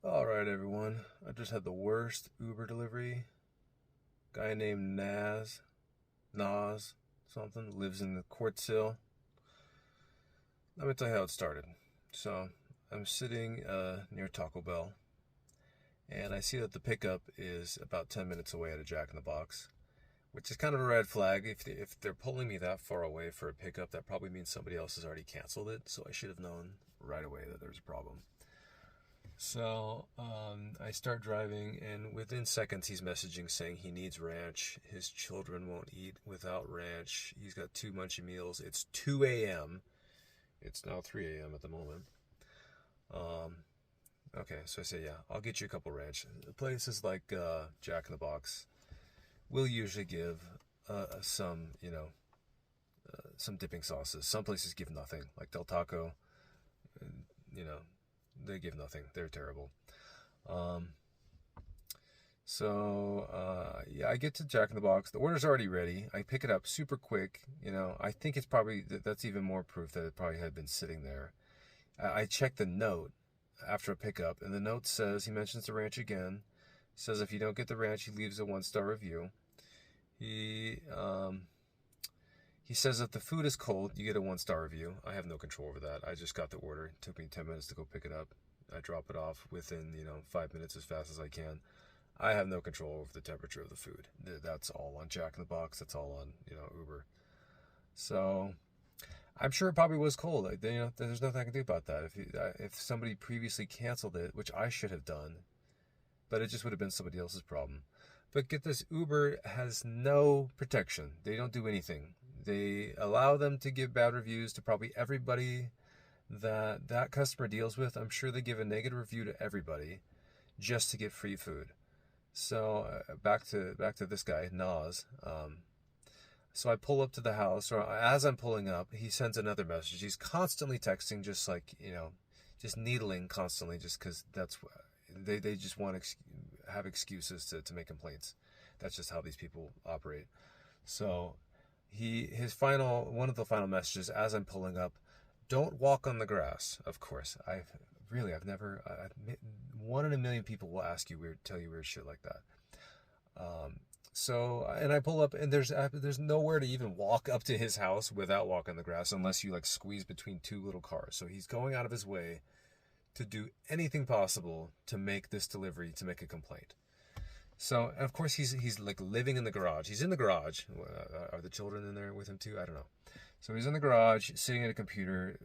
All right, everyone. I just had the worst Uber delivery. Guy named Nas, something, lives in the Quartzill. Let me tell you how it started. So, I'm sitting near Taco Bell, and I see that the pickup is about 10 minutes away at a Jack in the Box, which is kind of a red flag. If they're pulling me that far away for a pickup, that probably means somebody else has already canceled it. So I should have known right away that there's a problem. So I start driving, and within seconds, he's messaging saying he needs ranch. His children won't eat without ranch. He's got two munchy meals. It's 2 a.m. It's now 3 a.m. at the moment. Um, okay, so I say, yeah, I'll get you a couple ranch. Places like Jack in the Box will usually give some, some dipping sauces. Some places give nothing, like Del Taco. You know, they give nothing. They're terrible. Um, yeah, I get to Jack in the Box. The order's already ready. I pick it up super quick. I think it's probably that's even more proof that it probably had been sitting there. I check the note after a pickup, and the note says he mentions the ranch again. Says if you don't get the ranch, he leaves a 1-star review. He um, he says if the food is cold, you get a 1-star review. I have no control over that. I just got the order. It took me 10 minutes to go pick it up. I drop it off within 5 minutes as fast as I can. I have no control over the temperature of the food. That's all on Jack in the Box. That's all on Uber. So I'm sure it probably was cold. There's nothing I can do about that. If somebody previously canceled it, which I should have done, but it just would have been somebody else's problem. But get this, Uber has no protection. They don't do anything. They allow them to give bad reviews to probably everybody that customer deals with. I'm sure they give a negative review to everybody just to get free food. So back to this guy Nas. So I pull up to the house, or as I'm pulling up, he sends another message. He's constantly texting, just like just needling constantly, just because that's they just want to have excuses to make complaints. That's just how these people operate. So his final one of the final messages as I'm pulling up, don't walk on the grass. Of course, I've never. One in a million people will tell you weird shit like that. And I pull up, and there's nowhere to even walk up to his house without walking the grass, unless you like squeeze between two little cars. So he's going out of his way to do anything possible to make this delivery, to make a complaint. So of course he's like living in the garage. He's in the garage. Are the children in there with him too? I don't know. So he's in the garage, sitting at a computer,